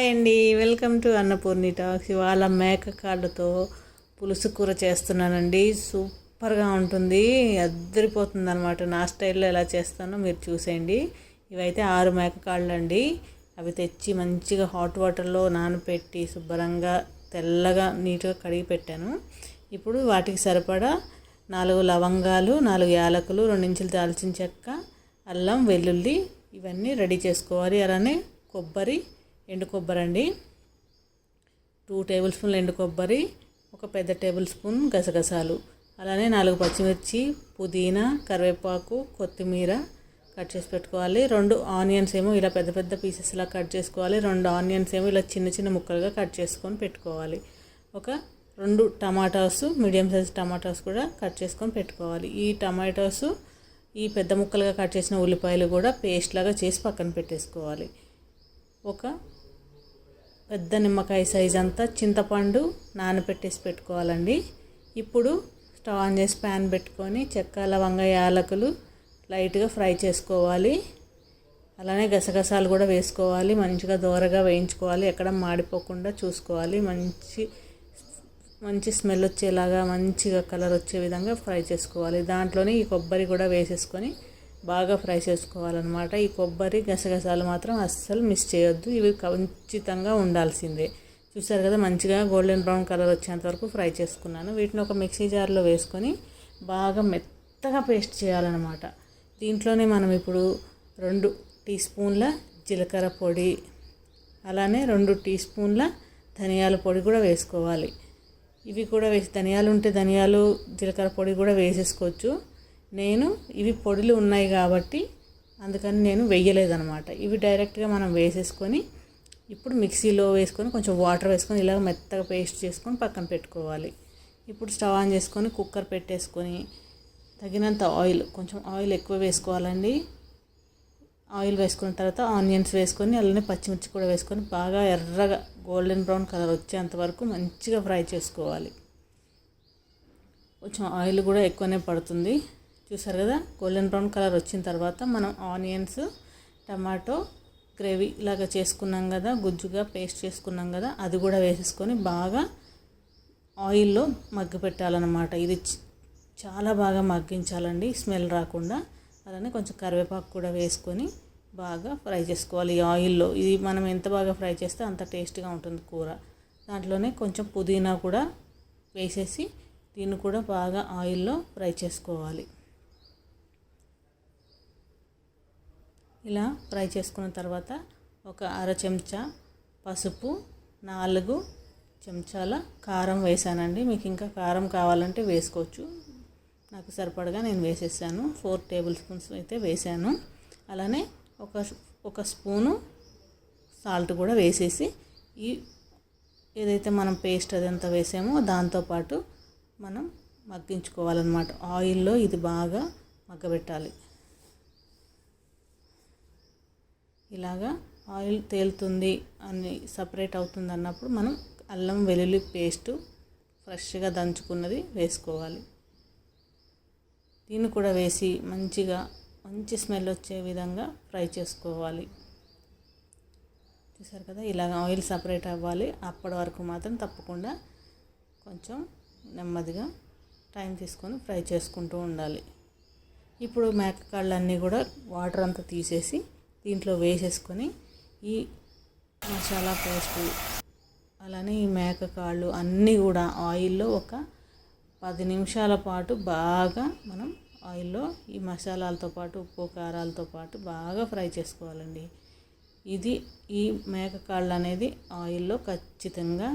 అండి, welcome to Annapurni talks. ఇవాళ మేక కాళ్ళతో పులుసు కూర చేస్తున్నానండి. సూపర్గా ఉంటుంది, అద్దరిపోతుంది అనమాట. నా స్టైల్లో ఎలా చేస్తానో మీరు చూసేయండి. ఇవైతే 6 మేక కాళ్ళు అండి. అవి తెచ్చి మంచిగా హాట్ వాటర్లో నానబెట్టి శుభ్రంగా తెల్లగా నీట్గా కడిగి పెట్టాను. ఇప్పుడు వాటికి సరిపడా 4 లవంగాలు, 4 యాలకులు, 2 ఇంచులు దాల్చిన చెక్క, అల్లం, వెల్లుల్లి ఇవన్నీ రెడీ చేసుకోవాలి. అలానే కొబ్బరి, ఎండు కొబ్బరి అండి, 2 టేబుల్ స్పూన్లు ఎండు కొబ్బరి, ఒక పెద్ద టేబుల్ స్పూన్ గసగసాలు, అలానే 4 పచ్చిమిర్చి, పుదీనా, కరివేపాకు, కొత్తిమీర కట్ చేసి పెట్టుకోవాలి. 2 ఆనియన్స్ ఏమో ఇలా పెద్ద పెద్ద పీసెస్లా కట్ చేసుకోవాలి. 2 ఆనియన్స్ ఏమో ఇలా చిన్న చిన్న ముక్కలుగా కట్ చేసుకొని పెట్టుకోవాలి. ఒక 2 టమాటాస్, మీడియం సైజ్ టమాటాస్ కూడా కట్ చేసుకొని పెట్టుకోవాలి. ఈ టమాటాస్, ఈ పెద్ద ముక్కలుగా కట్ చేసిన ఉల్లిపాయలు కూడా పేస్ట్ లాగా చేసి పక్కన పెట్టేసుకోవాలి. ఒక పెద్ద నిమ్మకాయ సైజ్ అంతా చింతపండు నానబెట్టేసి పెట్టుకోవాలండి. ఇప్పుడు స్టవ్ ఆన్ చేసి ప్యాన్ పెట్టుకొని చెక్క, లవంగ, యాలకులు లైట్గా ఫ్రై చేసుకోవాలి. అలానే గసగసాలు కూడా వేసుకోవాలి. మంచిగా దోరగా వేయించుకోవాలి, ఎక్కడ మాడిపోకుండా చూసుకోవాలి. మంచి స్మెల్ వచ్చేలాగా, మంచిగా కలర్ వచ్చే విధంగా ఫ్రై చేసుకోవాలి. దాంట్లోనే ఈ కొబ్బరి కూడా వేసేసుకొని బాగా ఫ్రై చేసుకోవాలన్నమాట. ఈ కొబ్బరి, గసగసాలు మాత్రం అస్సలు మిస్ చేయొద్దు, ఇవి ఖచ్చితంగా ఉండాల్సిందే. చూసారు కదా, మంచిగా గోల్డెన్ బ్రౌన్ కలర్ వచ్చేంత వరకు ఫ్రై చేసుకున్నాను. వీటిని ఒక మిక్సీ జార్లో వేసుకొని బాగా మెత్తగా పేస్ట్ చేయాలన్నమాట. దీంట్లోనే మనం ఇప్పుడు 2 టీ స్పూన్ల జీలకర్ర పొడి, అలానే 2 టీ స్పూన్ల ధనియాల పొడి కూడా వేసుకోవాలి. ఇవి కూడా ధనియాలు ఉంటే ధనియాలు, జీలకర్ర పొడి కూడా వేసేసుకోవచ్చు. నేను ఇవి పొడులు ఉన్నాయి కాబట్టి అందుకని నేను వేయలేదన్నమాట. ఇవి డైరెక్ట్గా మనం వేసేసుకొని ఇప్పుడు మిక్సీలో వేసుకొని కొంచెం వాటర్ వేసుకొని ఇలా మెత్తగా పేస్ట్ చేసుకొని పక్కన పెట్టుకోవాలి. ఇప్పుడు స్టవ్ ఆన్ చేసుకొని కుక్కర్ పెట్టేసుకొని తగినంత ఆయిల్, కొంచెం ఆయిల్ ఎక్కువ వేసుకోవాలండి. ఆయిల్ వేసుకున్న తర్వాత ఆనియన్స్ వేసుకొని అలానే పచ్చిమిర్చి కూడా వేసుకొని బాగా ఎర్రగా గోల్డెన్ బ్రౌన్ కలర్ వచ్చేంత వరకు మంచిగా ఫ్రై చేసుకోవాలి. కొంచెం ఆయిల్ కూడా ఎక్కువనే పడుతుంది. చూసారు కదా, గోల్డెన్ బ్రౌన్ కలర్ వచ్చిన తర్వాత మనం ఆనియన్స్, టమాటో గ్రేవీ లాగా చేసుకున్నాం కదా, గుజ్జుగా పేస్ట్ చేసుకున్నాం కదా, అది కూడా వేసేసుకొని బాగా ఆయిల్లో మగ్గి పెట్టాలన్నమాట. ఇది చాలా బాగా మగ్గించాలండి, స్మెల్ రాకుండా. అలానే కొంచెం కరివేపాకు కూడా వేసుకొని బాగా ఫ్రై చేసుకోవాలి ఈ ఆయిల్లో. ఇది మనం ఎంత బాగా ఫ్రై చేస్తే అంత టేస్ట్గా ఉంటుంది కూర. దాంట్లోనే కొంచెం పుదీనా కూడా వేసేసి దీన్ని కూడా బాగా ఆయిల్లో ఫ్రై చేసుకోవాలి. ఇలా ఫ్రై చేసుకున్న తర్వాత ఒక 1/2 చెంచా పసుపు, 4 చెంచాల కారం వేసానండి. మీకు ఇంకా కారం కావాలంటే వేసుకోవచ్చు. నాకు సరిపడగా నేను వేసేసాను. 4 టేబుల్ స్పూన్స్ అయితే వేసాను. అలానే ఒక స్పూను సాల్ట్ కూడా వేసేసి ఏదైతే మనం పేస్ట్ అదంతా వేసామో దాంతోపాటు మనం మగ్గించుకోవాలన్నమాట. ఆయిల్లో ఇది బాగా మగ్గబెట్టాలి. ఇలాగా ఆయిల్ తేలుతుంది అని, సపరేట్ అవుతుంది అన్నప్పుడు మనం అల్లం వెల్లుల్లి పేస్టు ఫ్రెష్గా దంచుకున్నది వేసుకోవాలి. దీన్ని కూడా వేసి మంచి స్మెల్ వచ్చే విధంగా ఫ్రై చేసుకోవాలి. చూసారు కదా, ఇలాగ ఆయిల్ సపరేట్ అవ్వాలి. అప్పటి వరకు మాత్రం తప్పకుండా కొంచెం నెమ్మదిగా టైం తీసుకొని ఫ్రై చేసుకుంటూ ఉండాలి. ఇప్పుడు మేకకాళ్ళన్నీ కూడా వాటర్ అంతా తీసేసి దీంట్లో వేసేసుకొని ఈ మసాలా పేస్టు, అలానే ఈ మేకకాళ్ళు అన్నీ కూడా ఆయిల్లో ఒక 10 నిమిషాల పాటు బాగా మనం ఆయిల్లో ఈ మసాలాలతో పాటు, ఉప్పు కారాలతో పాటు బాగా ఫ్రై చేసుకోవాలండి. ఈ మేకకాళ్ళు అనేది ఆయిల్లో ఖచ్చితంగా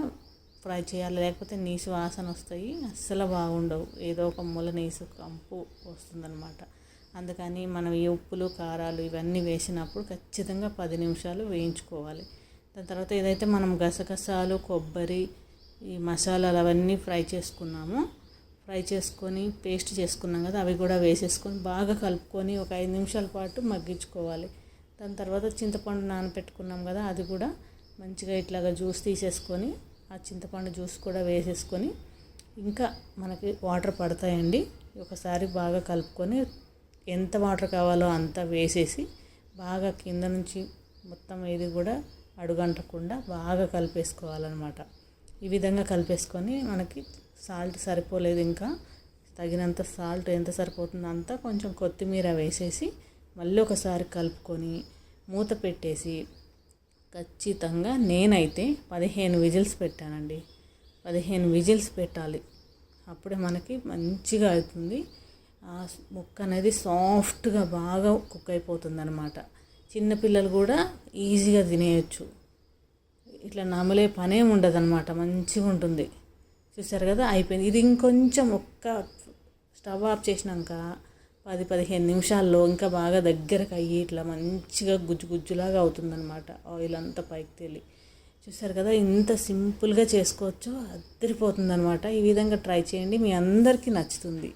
ఫ్రై చేయాలి, లేకపోతే నీసు వాసన వస్తాయి, అస్సలు బాగుండవు. ఏదో ఒక మూల నీసు కంపు వస్తుందన్నమాట. అందుకని మనం ఈ ఉప్పులు, కారాలు ఇవన్నీ వేసినప్పుడు ఖచ్చితంగా 10 నిమిషాలు వేయించుకోవాలి. దాని తర్వాత ఏదైతే మనం గసగసాలు, కొబ్బరి, ఈ మసాలాలు అవన్నీ ఫ్రై చేసుకొని పేస్ట్ చేసుకున్నాం కదా, అవి కూడా వేసేసుకొని బాగా కలుపుకొని ఒక 5 నిమిషాల పాటు మగ్గించుకోవాలి. దాని తర్వాత చింతపండు నానబెట్టుకున్నాం కదా, అది కూడా మంచిగా ఇట్లాగా జ్యూస్ తీసేసుకొని ఆ చింతపండు జ్యూస్ కూడా వేసేసుకొని ఇంకా మనకి వాటర్ పడతాయండి. ఒకసారి బాగా కలుపుకొని ఎంత వాటర్ కావాలో అంత వేసేసి బాగా కింద నుంచి మొత్తం ఇది కూడా అడుగంటకుండా బాగా కలిపేసుకోవాలన్నమాట. ఈ విధంగా కలిపేసుకొని మనకి సాల్ట్ సరిపోలేదు, ఇంకా తగినంత సాల్ట్ ఎంత సరిపోతుందో అంత కొంచెం కొత్తిమీర వేసేసి మళ్ళీ ఒకసారి కలుపుకొని మూత పెట్టేసి ఖచ్చితంగా నేనైతే 15 విజిల్స్ పెట్టానండి. 15 విజిల్స్ పెట్టాలి, అప్పుడే మనకి మంచిగా అవుతుంది. ఆ ముక్క అనేది సాఫ్ట్గా బాగా కుక్ అయిపోతుంది అనమాట. చిన్నపిల్లలు కూడా ఈజీగా తినేయచ్చు, ఇట్లా నమలే పనే ఉండదు అనమాట, మంచిగా ఉంటుంది. చూసారు కదా, అయిపోయింది. ఇది ఇంకొంచెం స్టవ్ ఆఫ్ చేసినాక 10-15 నిమిషాల్లో ఇంకా బాగా దగ్గరకు అయ్యి ఇట్లా మంచిగా గుజ్జు గుజ్జులాగా అవుతుందన్నమాట, ఆయిల్ అంతా పైకి తేలి. చూసారు కదా, ఇంత సింపుల్గా చేసుకోవచ్చో అదిరిపోతుందన్నమాట. ఈ విధంగా ట్రై చేయండి, మీ అందరికీ నచ్చుతుంది.